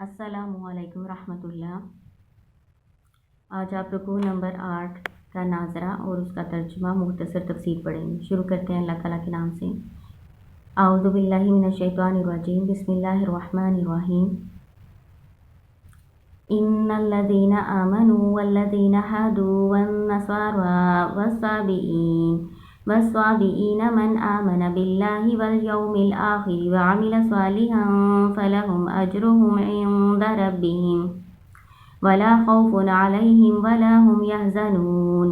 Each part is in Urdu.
السلام علیکم ورحمۃ اللہ۔ آج آپ رکوع نمبر 8 کا ناظرہ اور اس کا ترجمہ مختصر تفسیر پڑھیں گے۔ شروع کرتے ہیں اللہ تعالیٰ کے نام سے۔ اعوذ باللہ من الشیطان الرجیم، بسم اللہ الرحمن الرحیم۔ ان الذین آمنوا والذین ھادوا والنصارى والصابئین من آمن باللہ والیوم الآخر وعمل صالحا فلہم اجرہم عند ربہم ولا خوف علیہم ولا هم يحزنون۔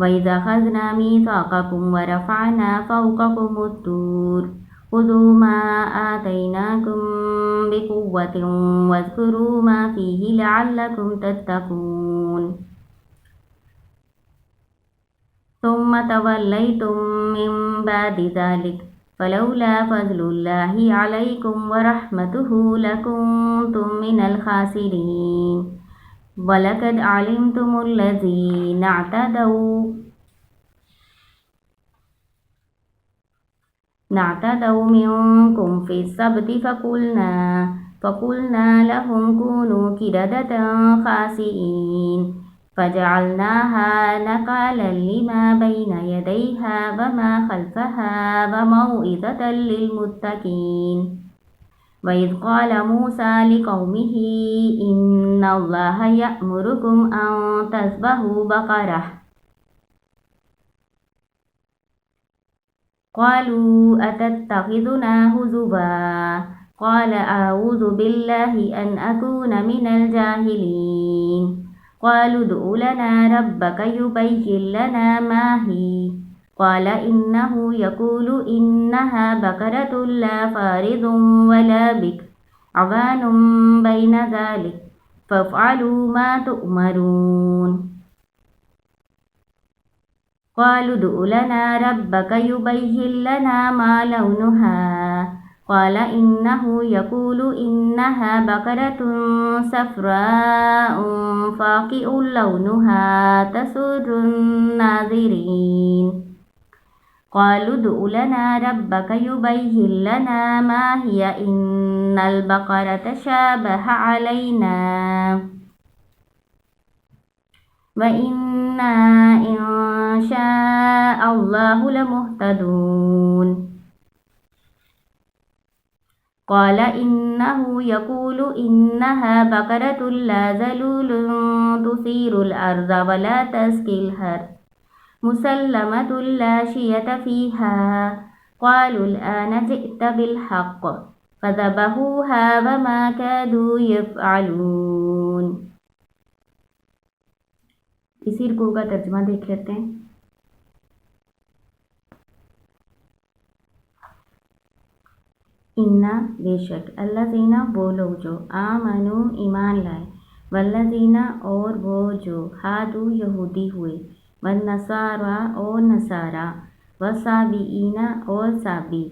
وَإِذَا أَخَذْنَا مِيثَاقَكُمْ وَرَفَعْنَا فَوْقَكُمُ الطُّورَ خُذُوا مَا آتَيْنَاكُمْ بِقُوَّةٍ وَاذْكُرُوا مَا فِيهِ لَعَلَّكُمْ تَتَّقُونَ۔ ثُمَّ تَوَلَّيْتُم مِّن بَعْدِ ذَلِكَ فَلَوْلَا فَضْلُ اللَّهِ عَلَيْكُمْ وَرَحْمَتُهُ لَكُنتُم مِّنَ الْخَاسِرِينَ۔ وَلَقَدْ عَلِمْتُمُ الَّذِينَ اعْتَدَوْا مِنكُمْ فِي السَّبْتِ فَقُلْنَا لَهُمْ كُونُوا قِرَدَةً خَاسِئِينَ فَجَعَلْنَاهَا نَكَالًا لِمَا بَيْنَ يَدَيْهَا وَمَا خَلْفَهَا وَمَوْعِظَةً لِلْمُتَّقِينَ۔ وَإِذْ قَالَ مُوسَىٰ لِقَوْمِهِ إِنَّ اللَّهَ يَأْمُرُكُمْ أَن تَذْبَحُوا بَقَرَةً قَالُوا أَتَتَّخِذُنَا هُزُوًا قَالَ أَعُوذُ بِاللَّهِ أَنْ أَكُونَ مِنَ الْجَاهِلِينَ۔ قَالُوا ادْعُ لَنَا رَبَّكَ يُبَيِّن لَّنَا مَا هِيَ قَالَ إِنَّهُ يَقُولُ إِنَّهَا بَقَرَةٌ لَّا فَارِضٌ وَلَا بِكْرٌ عَوَانٌ بَيْنَ ذَلِكَ فَافْعَلُوا مَا تُؤْمَرُونَ۔ قَالُوا ادْعُ لَنَا رَبَّكَ يُبَيِّن لَّنَا مَا لَوْنُهَا قَالَ إِنَّهُ يَقُولُ إِنَّهَا بَقَرَةٌ صَفْرَاءُ فَاقِعٌ لَّوْنُهَا تَسُرُّ النَّاظِرِينَ۔ قَالُوا ادْعُ لَنَا رَبَّكَ يُبَيِّن لَّنَا مَا هِيَ إِنَّ الْبَقَرَةَ تَشَابَهَ عَلَيْنَا وَإِنَّا إِن شَاءَ اللَّهُ لَمُهْتَدُونَ۔ قَالَ إِنَّهُ يَقُولُ إِنَّهَا بَقَرَةٌ لَّا ذَلُولٌ تُثِيرُ الْأَرْضَ وَلَا تَسْقِي الْحَرْثَ مُسَلَّمَةٌ لَّا شِيَةَ فِيهَا قَالُوا الْآنَ جِئْتَ بِالْحَقِّ فَذَبَحُوهَا وَمَا كَادُوا يَفْعَلُونَ۔ اسی رکوع کا ترجمہ دیکھ لیتے ہیں۔ اِنَّ بے شک الذین وہ لوگ جو آمنوا ایمان لائے والذین اور وہ جو ھادوا یہودی ہوئے والنصارى اور نصارہ والصابئین اور صابی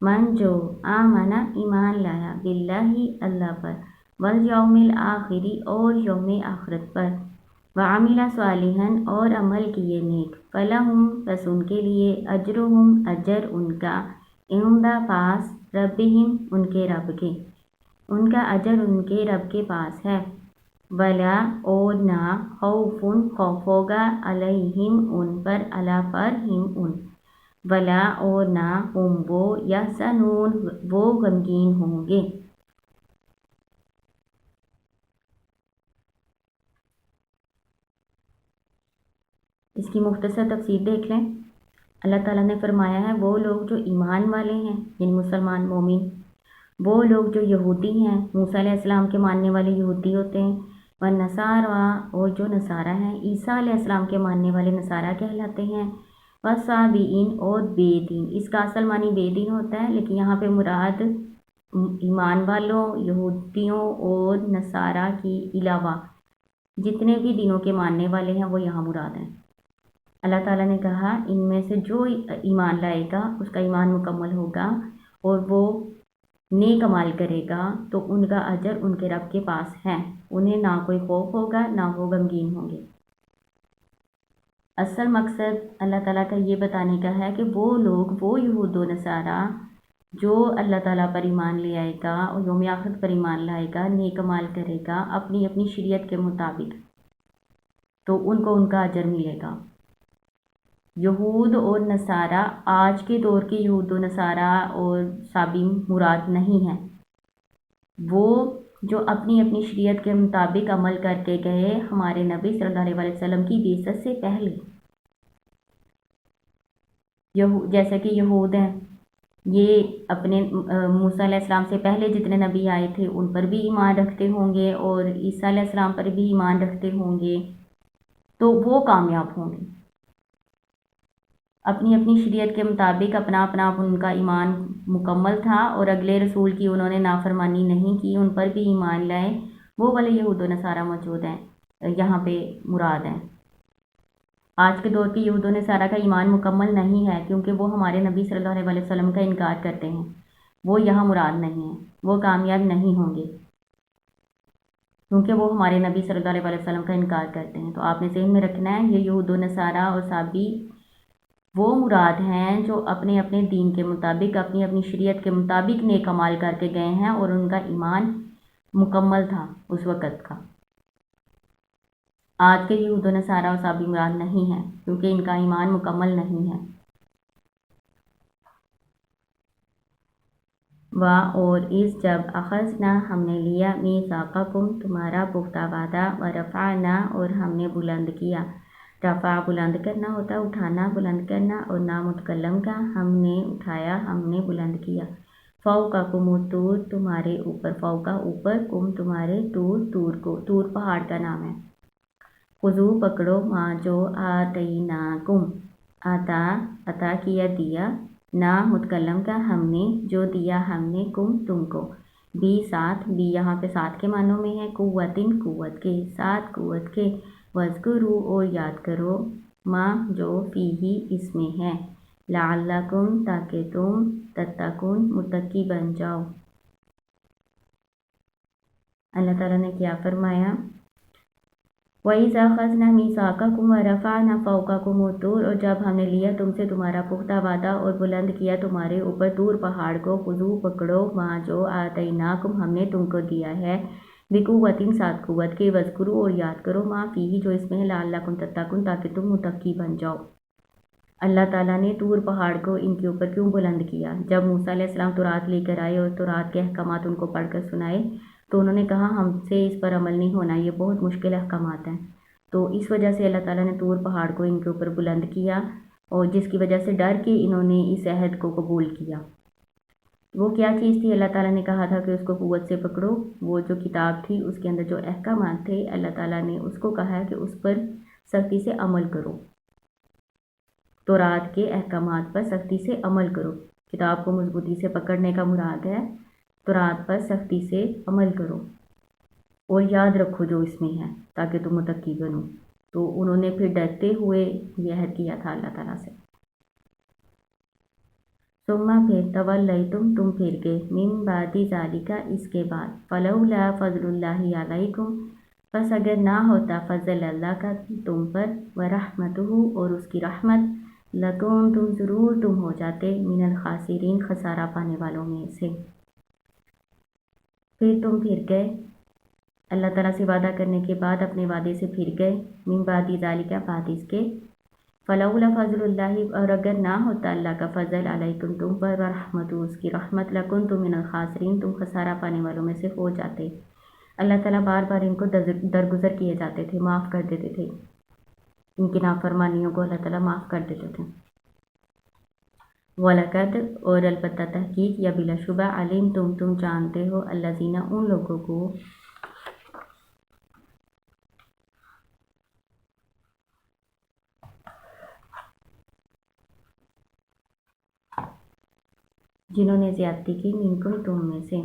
من جو آمن ایمان لایا باللہ اللہ پر والیوم الآخر اور یوم آخرت پر وعمل صالحا اور عمل کیے نیک فلہم پس ان کے لیے اجرہم اجر ان کا عند پاس ربہم ان کے رب کے ان کا اجر ان کے رب کے پاس ہے ولا اور نہ خوف خوف ہوگا علیہم ان پر علی پر ہم ان ولا اور نہ ہم وہ یحزنون وہ غمگین ہوں گے۔ اس کی مختصر تفسیر دیکھ لیں۔ اللہ تعالیٰ نے فرمایا ہے وہ لوگ جو ایمان والے ہیں یعنی مسلمان مومن، وہ لوگ جو یہودی ہیں موسیٰ علیہ السلام کے ماننے والے یہودی ہوتے ہیں، والنصارى اور جو نصارہ ہیں عیسیٰ علیہ السلام کے ماننے والے نصارہ کہلاتے ہیں، والصابئین اور بے دین۔ اس کا اصل معنی بے دین ہوتا ہے لیکن یہاں پہ مراد ایمان والوں یہودیوں اور نصارہ کی علاوہ جتنے بھی دینوں کے ماننے والے ہیں وہ یہاں مراد ہیں۔ اللہ تعالیٰ نے کہا ان میں سے جو ایمان لائے گا اس کا ایمان مکمل ہوگا اور وہ نیک عمل کرے گا تو ان کا اجر ان کے رب کے پاس ہے، انہیں نہ کوئی خوف ہوگا نہ وہ غمگین ہوں گے۔ اصل مقصد اللہ تعالیٰ کا یہ بتانے کا ہے کہ وہ لوگ وہ یہود و نصارہ جو اللہ تعالیٰ پر ایمان لے آئے گا اور یوم آخرت پر ایمان لائے گا، نیک عمال کرے گا اپنی اپنی شریعت کے مطابق، تو ان کو ان کا اجر ملے گا۔ یہود اور نصارہ، آج کے دور کے یہود و نصارہ اور صابی مراد نہیں ہیں، وہ جو اپنی اپنی شریعت کے مطابق عمل کر کے گئے ہمارے نبی صلی اللہ علیہ وسلم کی بعثت سے پہلے۔ جیسے کہ یہود ہیں، یہ اپنے موسیٰ علیہ السلام سے پہلے جتنے نبی آئے تھے ان پر بھی ایمان رکھتے ہوں گے، اور عیسیٰ علیہ السلام پر بھی ایمان رکھتے ہوں گے، تو وہ کامیاب ہوں گے۔ اپنی اپنی شریعت کے مطابق اپنا اپنا ان کا ایمان مکمل تھا، اور اگلے رسول کی انہوں نے نافرمانی نہیں کی، ان پر بھی ایمان لائے، وہ والے یہود و نصارہ موجود ہیں، یہاں پہ مراد ہیں۔ آج کے دور کے یہود و نصارہ کا ایمان مکمل نہیں ہے، کیونکہ وہ ہمارے نبی صلی اللہ علیہ وسلم کا انکار کرتے ہیں، وہ یہاں مراد نہیں ہیں، وہ کامیاب نہیں ہوں گے، کیونکہ وہ ہمارے نبی صلی اللہ علیہ وسلم کا انکار کرتے ہیں۔ تو آپ نے ذہن میں رکھنا ہے، یہ یہود و نصارہ اور صابی وہ مراد ہیں جو اپنے اپنے دین کے مطابق، اپنی اپنی شریعت کے مطابق نیک عمال کر کے گئے ہیں، اور ان کا ایمان مکمل تھا اس وقت کا۔ آج کے یہود و نصارہ اور صابی مراد نہیں ہیں، کیونکہ ان کا ایمان مکمل نہیں ہے۔ اور اس جب اخذنا ہم نے لیا میثاقکم تمہارا پختہ وعدہ، ورفعنا اور ہم نے بلند کیا، رفع بلند کرنا ہوتا ہے، اٹھانا بلند کرنا، اور نامتکلم کا ہم نے اٹھایا، ہم نے بلند کیا، فوقکم الطور تمہارے اوپر، فوقہ اوپر، کم تمہارے، طور کو، طور پہاڑ کا نام ہے۔ خذوا پکڑو، ما جو آتیناکم، عطا کیا دیا، نا متکلم کا ہم نے، جو دیا ہم نے، کم تم کو، بھی ساتھ، بھی یہاں پہ ساتھ کے معنوں میں ہے، قوتن قوت کے، ساتھ قوت کے، وذکروا اور یاد کرو، ما جو فیہ اس میں ہے، لعلکم تاکہ تم، تتقون متقی بن جاؤ۔ اللہ تعالیٰ نے کیا فرمایا؟ وَإِذْ أَخَذْنَا مِيثَاقَكُمْ وَرَفَعْنَا فَوْقَكُمُ الطُّورَ، اور جب ہم نے لیا تم سے تمہارا پختہ وعدہ اور بلند کیا تمہارے اوپر طور پہاڑ کو، خذوا پکڑو، ما جو آتیناکم ہم نے تم کو دیا ہے، بقوۃ ساتھ قوت کے، وذکروا اور یاد کرو، ما فیہ جو اس میں ہے، لعلکم تتقون تاکہ تم متقی بن جاؤ۔ اللہ تعالیٰ نے طور پہاڑ کو ان کے اوپر کیوں بلند کیا؟ جب موسیٰ علیہ السلام تورات لے کر آئے اور تورات کے احکامات ان کو پڑھ کر سنائے، تو انہوں نے کہا ہم سے اس پر عمل نہیں ہونا، یہ بہت مشکل احکامات ہیں۔ تو اس وجہ سے اللہ تعالیٰ نے طور پہاڑ کو ان کے اوپر بلند کیا، اور جس کی وجہ سے ڈر کے انہوں نے اس عہد کو قبول کیا۔ وہ کیا چیز تھی؟ اللہ تعالیٰ نے کہا تھا کہ اس کو قوت سے پکڑو، وہ جو کتاب تھی اس کے اندر جو احکامات تھے، اللہ تعالیٰ نے اس کو کہا کہ اس پر سختی سے عمل کرو، تورات کے احکامات پر سختی سے عمل کرو۔ کتاب کو مضبوطی سے پکڑنے کا مراد ہے، تورات پر سختی سے عمل کرو، اور یاد رکھو جو اس میں ہے، تاکہ تم متقی بنو۔ تو انہوں نے پھر ڈرتے ہوئے یہ عہد کیا تھا اللہ تعالیٰ سے۔ ثم پھر تولیتم تم پھر گئے، من بعد ذالک اس کے بعد، فلولا فضل اللہ علیکم پس اگر نہ ہوتا فضل اللہ کا تم پر، ورحمتہ اور اس کی رحمت، لکنتم ضرور تم ہو جاتے، من الخاسرین خسارہ پانے والوں میں سے۔ پھر تم پھر گئے، اللہ تعالیٰ سے وعدہ کرنے کے بعد اپنے وعدے سے پھر گئے، من بعد ذالک بعد اس کے، فلولا فضل اللہ اور اگر نہ ہوتا اللہ کا فضل علیکم تم پر، ورحمتہ اس کی رحمت، لکنتم من الخاسرین تم خسارہ پانے والوں میں سے ہو جاتے۔ اللہ تعالیٰ بار بار ان کو درگزر کیے جاتے تھے، معاف کر دیتے تھے، ان کی نافرمانیوں کو اللہ تعالیٰ معاف کر دیتے تھے۔ وَلَقَدْ اور البتہ تحقیق یا بلا شبہ، علمتم تم جانتے ہو، الذین ان لوگوں کو، جنہوں نے زیادتی کی، منکم تم میں سے،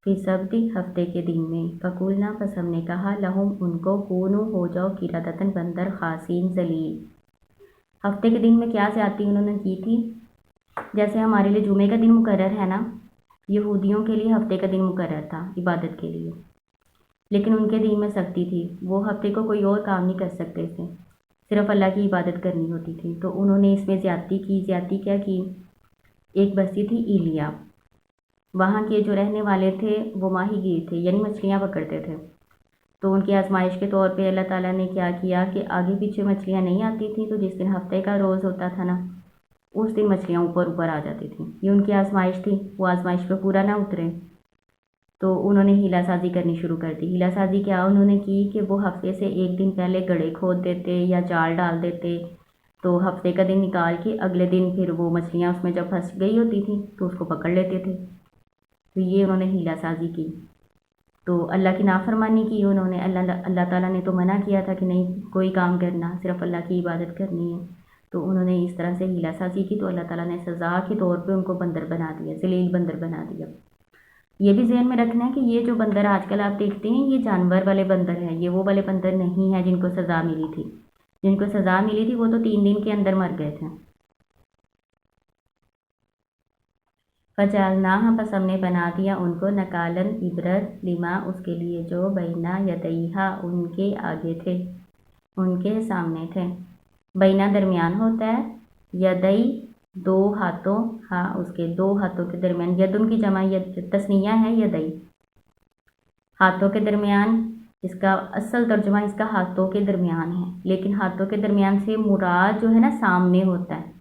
فی السبت ہفتے کے دن میں، فقولنا پس ہم نے کہا، لہم ان کو، کونو ہو جاؤ، قردۃ بندر، خاسئین ذلیل۔ ہفتے کے دن میں کیا زیادتی انہوں نے کی تھی؟ جیسے ہمارے لیے جمعے کا دن مقرر ہے نا، یہودیوں کے لیے ہفتے کا دن مقرر تھا عبادت کے لیے، لیکن ان کے دین میں سختی تھی، وہ ہفتے کو کوئی اور کام نہیں کر سکتے تھے، صرف اللہ کی عبادت کرنی ہوتی تھی، تو انہوں نے اس میں زیادتی کی۔ زیادتی کیا کی؟ ایک بستی تھی ایلیا، وہاں کے جو رہنے والے تھے وہ ماہی گیر تھے، یعنی مچھلیاں پکڑتے تھے۔ تو ان کی آزمائش کے طور پہ اللہ تعالیٰ نے کیا کیا کہ آگے پیچھے مچھلیاں نہیں آتی تھیں، تو جس دن ہفتے کا روز ہوتا تھا نا، اس دن مچھلیاں اوپر اوپر آ جاتی تھیں۔ یہ ان کی آزمائش تھی، وہ آزمائش پہ پورا نہ اترے تو انہوں نے ہیلا سازی کرنی شروع کر دی۔ ہیلا سازی کیا انہوں نے کی کہ وہ ہفتے سے ایک دن پہلے گڑھے کھود دیتے یا جال ڈال دیتے، تو ہفتے کا دن نکال کے اگلے دن پھر وہ مچھلیاں اس میں جب پھنس گئی ہوتی تھیں تو اس کو پکڑ لیتے تھے۔ تو یہ انہوں نے ہیلا سازی کی، تو اللہ کی نافرمانی کی انہوں نے۔ اللہ تعالیٰ نے تو منع کیا تھا کہ نہیں کوئی کام کرنا، صرف اللہ کی عبادت کرنی ہے، تو انہوں نے اس طرح سے ہیلا سازی کی، تو اللہ تعالیٰ نے سزا کے طور پہ ان کو بندر بنا دیا، ذلیل بندر بنا دیا۔ یہ بھی ذہن میں رکھنا ہے کہ یہ جو بندر آج کل آپ دیکھتے ہیں یہ جانور والے بندر ہیں، یہ وہ والے بندر نہیں ہیں جن کو سزا ملی تھی۔ جن کو سزا ملی تھی وہ تو 3 دن کے اندر مر گئے تھے۔ فجعلناہا، پس ہم نے بنا دیا ان کو نکالن عبرت لما، اس کے لیے جو بینا یدیہا، ان کے آگے تھے، ان کے سامنے تھے۔ بینا درمیان ہوتا ہے، یدئی 2 ہاتھوں، ہاں اس کے 2 ہاتھوں کے درمیان، یدن کی جمع تثنیہ ہے یدئی، ہاتھوں کے درمیان۔ اس کا اصل ترجمہ اس کا ہاتھوں کے درمیان ہے، لیکن ہاتھوں کے درمیان سے مراد جو ہے نا سامنے ہوتا ہے،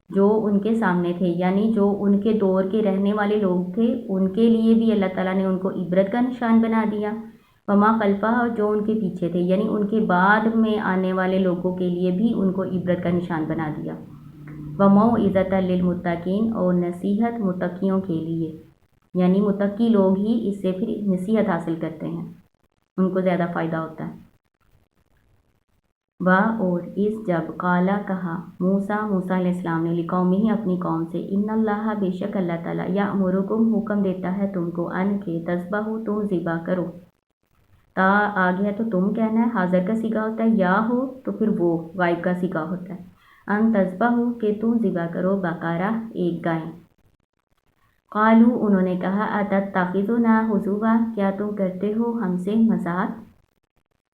جو ان کے سامنے تھے، یعنی جو ان کے دور کے رہنے والے لوگ تھے ان کے لیے بھی اللہ تعالیٰ نے ان کو عبرت کا نشان بنا دیا۔ وما خلفہ، جو ان کے پیچھے تھے، یعنی ان کے بعد میں آنے والے لوگوں کے لیے بھی ان کو عبرت کا نشان بنا دیا۔ وموعظۃ للمتقین، اور نصیحت متقیوں کے لیے، یعنی متقی لوگ ہی اس سے پھر نصیحت حاصل کرتے ہیں، ان کو زیادہ فائدہ ہوتا ہے۔ اور اس جب قالا کہا موسیٰ علیہ السلام نے لقومہ، اپنی قوم سے، ان اللہ، بے شک اللہ تعالیٰ، یأمرکم، حکم دیتا ہے تم کو، ان کے تذبحوا، تم ذبح کرو۔ تا آ گیا تو تم کہنا ہے، حاضر کا صیغہ ہوتا ہے، یا ہو تو پھر وہ غائب کا صیغہ ہوتا ہے، ان تذبحوا، کہ تم ذبح کرو، بقرہ، ایک گائے۔ قالوا، انہوں نے کہا، اتتخذنا ہزوا، کیا تم کرتے ہو ہم سے مذاق؟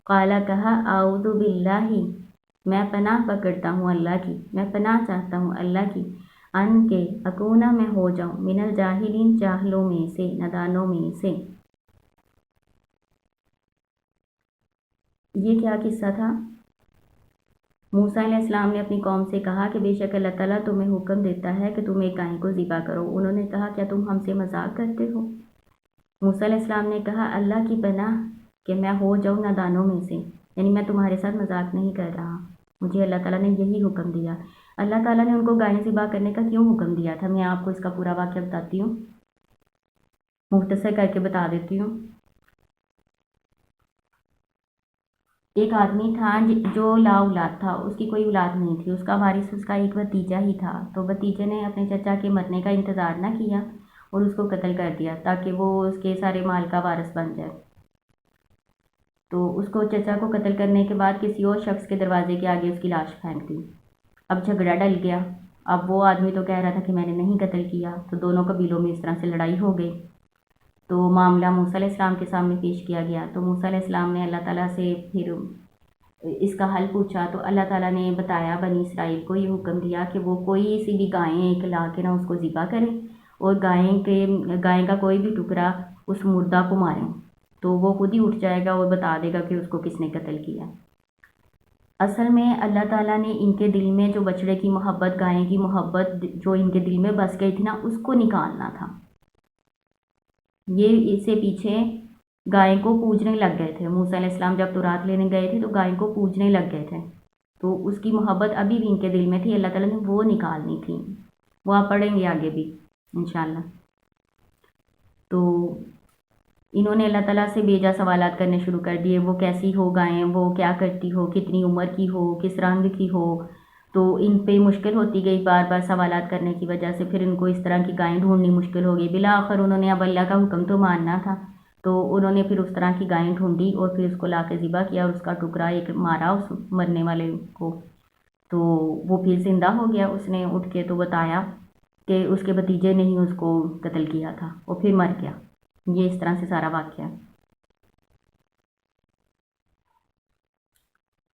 قالا، کہا، اعوذ باللہ، میں پناہ پکڑتا ہوں اللہ کی، میں پناہ چاہتا ہوں اللہ کی، ان کے اکونا، میں ہو جاؤں، من الجاہلین، جاہلوں میں سے، نادانوں میں سے۔ یہ کیا قصہ تھا؟ موسیٰ علیہ السلام نے اپنی قوم سے کہا کہ بے شک اللہ تعالیٰ تمہیں حکم دیتا ہے کہ تم ایک گائے کو ذبح کرو۔ انہوں نے کہا، کیا تم ہم سے مذاق کرتے ہو؟ موسیٰ علیہ السلام نے کہا، اللہ کی پناہ کہ میں ہو جاؤں نادانوں میں سے، یعنی میں تمہارے ساتھ مذاق نہیں کر رہا، مجھے اللہ تعالیٰ نے یہی حکم دیا۔ اللہ تعالیٰ نے ان کو گائے ذبح کرنے کا کیوں حکم دیا تھا؟ میں آپ کو اس کا پورا واقعہ بتاتی ہوں، مختصر کر کے بتا دیتی ہوں۔ ایک آدمی تھا جو لا اولاد تھا، اس کی کوئی اولاد نہیں تھی، اس کا وارث اس کا ایک بھتیجا ہی تھا، تو بھتیجے نے اپنے چچا کے مرنے کا انتظار نہ کیا اور اس کو قتل کر دیا تاکہ وہ اس کے سارے مال کا وارث بن جائے۔ تو اس کو چچا کو قتل کرنے کے بعد کسی اور شخص کے دروازے کے آگے اس کی لاش پھینک دی۔ اب جھگڑا ڈل گیا، اب وہ آدمی تو کہہ رہا تھا کہ میں نے نہیں قتل کیا، تو دونوں قبیلوں میں اس طرح سے لڑائی ہو گئی۔ تو معاملہ موسیٰ علیہ السلام کے سامنے پیش کیا گیا، تو موسیٰ علیہ السلام نے اللہ تعالیٰ سے پھر اس کا حل پوچھا، تو اللہ تعالیٰ نے بتایا بنی اسرائیل کو یہ حکم دیا کہ وہ کوئی سی بھی گائیں ایک لا کے نہ اس کو ذبح کریں، اور گائیں کا کوئی بھی ٹکڑا اس مردہ کو ماریں، تو وہ خود ہی اٹھ جائے گا اور بتا دے گا کہ اس کو کس نے قتل کیا۔ اصل میں اللہ تعالیٰ نے ان کے دل میں جو بچڑے کی محبت، گائیں کی محبت جو ان کے دل میں بس گئی تھی نا، اس کو نکالنا تھا۔ یہ اس سے پیچھے گائے کو پوجنے لگ گئے تھے، موسیٰ علیہ السلام جب تورات لینے گئے تھے تو گائے کو پوجنے لگ گئے تھے، تو اس کی محبت ابھی بھی ان کے دل میں تھی، اللہ تعالیٰ نے وہ نکالنی تھی، وہ آپ پڑھیں گے آگے بھی انشاءاللہ۔ تو انہوں نے اللہ تعالیٰ سے بیجا سوالات کرنے شروع کر دیے، وہ کیسی ہو گائیں، وہ کیا کرتی ہو، کتنی عمر کی ہو، کس رنگ کی ہو، تو ان پہ مشکل ہوتی گئی بار بار سوالات کرنے کی وجہ سے، پھر ان کو اس طرح کی گائیں ڈھونڈنی مشکل ہو گئی۔ بالآخر انہوں نے اب اللہ کا حکم تو ماننا تھا، تو انہوں نے پھر اس طرح کی گائیں ڈھونڈی اور پھر اس کو لا کے ذبح کیا اور اس کا ٹکڑا ایک مارا اس مرنے والے کو، تو وہ پھر زندہ ہو گیا۔ اس نے اٹھ کے تو بتایا کہ اس کے بھتیجے نے ہی اس کو قتل کیا تھا، اور پھر مر گیا۔ یہ اس طرح سے سارا واقعہ ہے۔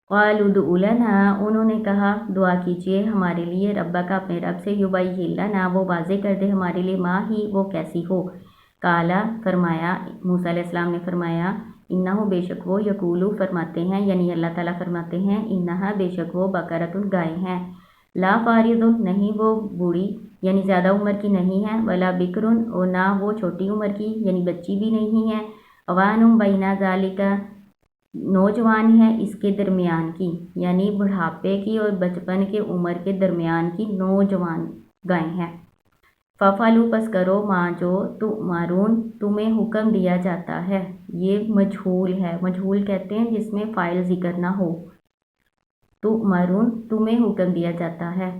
قالوا ادع لنا، انہوں نے کہا دعا کیجیے ہمارے لیے ربک اپنے رب سے، یبین لنا وہ واضح کر دے ہمارے لیے، ما ہی وہ کیسی ہو۔ قالا فرمایا، موسیٰ علیہ السلام نے فرمایا، انہو بے شک وہ، یقولو فرماتے ہیں، یعنی اللہ تعالیٰ فرماتے ہیں، انہا بے شک وہ، بقرۃ گائے ہیں، لا فارض نہیں وہ بوڑھی یعنی زیادہ عمر کی نہیں ہے، ولا بکر اور نہ وہ چھوٹی عمر کی یعنی بچی بھی نہیں ہے، اوان بین ذالک نوجوان ہے اس کے درمیان کی، یعنی بڑھاپے کی اور بچپن کے عمر کے درمیان کی نوجوان گائے ہیں۔ فَفَعَلُوا پس کرو ما جو تُؤْمَرُونَ تمہیں حکم دیا جاتا ہے۔ یہ مجہول ہے، مجہول کہتے ہیں جس میں فاعل ذکر نہ ہو۔ تُؤْمَرُونَ تمہیں حکم دیا جاتا ہے۔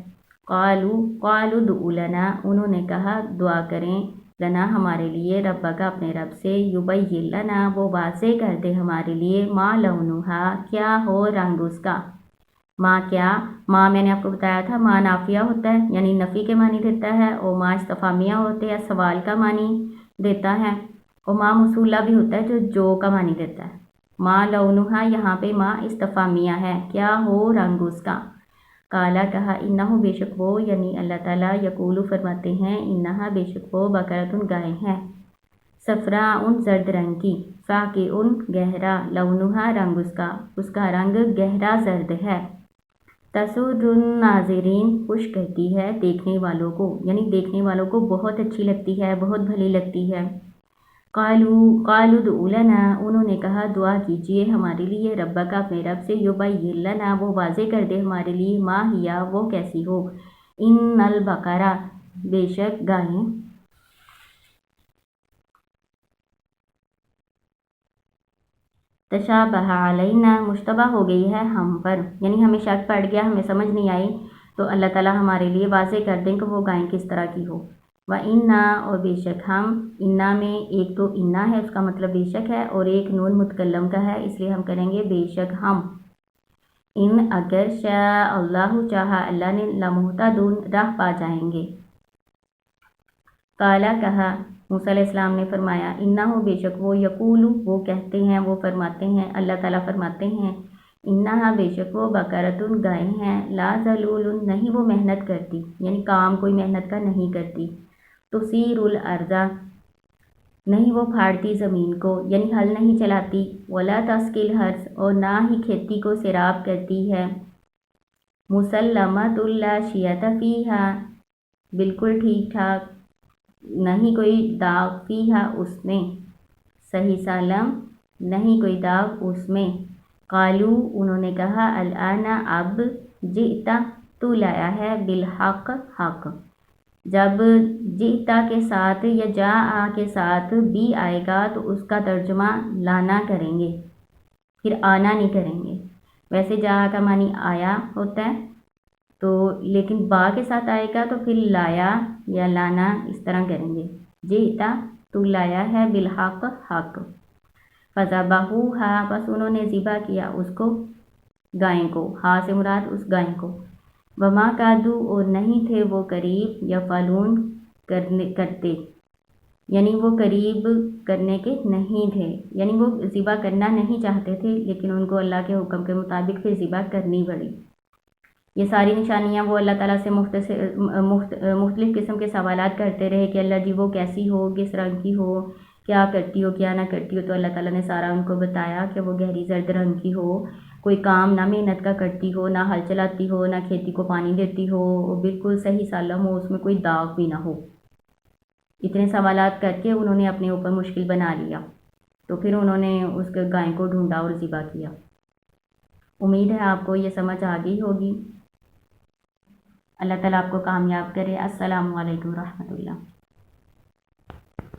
قَالُوا ادْعُ لَنَا انہوں نے کہا دعا کریں لنا ہمارے لیے ربک اپنے رب سے، یبین لنا وہ واضح کر دے ہمارے لیے، ما لونہا کیا ہو رنگ اس کا۔ ما کیا، ما میں نے آپ کو بتایا تھا ما نافیہ ہوتا ہے یعنی نفی کے معنی دیتا ہے، اور ما استفہامیہ ہوتے ہیں سوال کا معنی دیتا ہے، اور ما موصولہ بھی ہوتا ہے جو کا معنی دیتا ہے۔ ما لونہا یہاں پہ ما استفہامیہ ہے، کیا ہو رنگ اس کا۔ قالا کہا، انہو بے شک وہ یعنی اللہ تعالیٰ، یقولو فرماتے ہیں، انہا بے شک وہ، بقرۃ گائے ہیں، صفراء زرد رنگ کی، فاقع گہرا، لونہا رنگ اس کا رنگ گہرا زرد ہے، تسر الناظرین خوش کرتی ہے دیکھنے والوں کو، یعنی دیکھنے والوں کو بہت اچھی لگتی ہے، بہت بھلی لگتی ہے۔ قالوا ادْعُ لنا انہوں نے کہا دعا کیجیے ہمارے لیے ربک اپنے رب سے، یبین لنا وہ واضح کر دے ہمارے لیے، ما ہیا وہ کیسی ہو۔ ان البقرہ بے شک گائیں، تشابہ علینا مشتبہ ہو گئی ہے ہم پر، یعنی ہمیں شک پڑ گیا، ہمیں سمجھ نہیں آئی، تو اللہ تعالیٰ ہمارے لیے واضح کر دیں کہ وہ گائیں کس طرح کی ہو۔ وَإِنَّا اور بے شک ہم، انا میں ایک تو انا ہے اس کا مطلب بے شک ہے، اور ایک نون متکلم کا ہے اس لیے ہم کریں گے بے شک ہم۔ ان اگر شاء اللہ چاہا اللہ نے، لمہتدون راہ پا جائیں گے۔ قالا کہا، موسیٰ علیہ السلام نے فرمایا، انہو بے شک وہ، یقولو وہ کہتے ہیں، وہ فرماتے ہیں، اللہ تعالیٰ فرماتے ہیں، انہا بے شک وہ، بقرۃ گائے ہیں، لا ذلول نہیں وہ محنت کرتی یعنی کام کوئی محنت کا نہیں کرتی، تثیر الارض نہیں وہ پھاڑتی زمین کو یعنی ہل نہیں چلاتی، ولا تسقی الحرث اور نہ ہی کھیتی کو سیراب کرتی ہے، مسلمۃ لا شیۃ فیہا بالکل ٹھیک ٹھاک، نہیں کوئی داغ فیہا اس میں، صحیح سالم نہیں کوئی داغ اس میں۔ قالو انہوں نے کہا، الآن اب، جئت تو لایا ہے، بالحق حق، جب جئتا کے ساتھ یا جاء کے ساتھ بھی آئے گا تو اس کا ترجمہ لانا کریں گے، پھر آنا نہیں کریں گے۔ ویسے جاء کا معنی آیا ہوتا ہے تو لیکن با کے ساتھ آئے گا تو پھر لایا یا لانا اس طرح کریں گے، جئتا تو لایا ہے، بالحق حق۔ فذبحوها بس انہوں نے ذبح کیا اس کو، گائیں کو، ہاں سے مراد اس گائیں کو، وما کادو اور نہیں تھے وہ قریب، یفعلون کرتے یعنی وہ قریب کرنے کے نہیں تھے، یعنی وہ ذبح کرنا نہیں چاہتے تھے لیکن ان کو اللہ کے حکم کے مطابق پھر ذبح کرنی پڑی۔ یہ ساری نشانیاں وہ اللہ تعالیٰ سے مختلف قسم کے سوالات کرتے رہے کہ اللہ جی وہ کیسی ہو، کس رنگ کی ہو، کیا کرتی ہو کیا نہ کرتی ہو، تو اللہ تعالیٰ نے سارا ان کو بتایا کہ وہ گہری زرد رنگ کی ہو، کوئی کام نہ محنت کا کرتی ہو، نہ ہل چلاتی ہو، نہ کھیتی کو پانی دیتی ہو، وہ بالکل صحیح سالم ہو، اس میں کوئی داغ بھی نہ ہو۔ اتنے سوالات کر کے انہوں نے اپنے اوپر مشکل بنا لیا، تو پھر انہوں نے اس گائے کو ڈھونڈا اور ذبح کیا۔ امید ہے آپ کو یہ سمجھ آ گئی ہوگی۔ اللہ تعالیٰ آپ کو کامیاب کرے۔ السلام علیکم ورحمۃ اللہ۔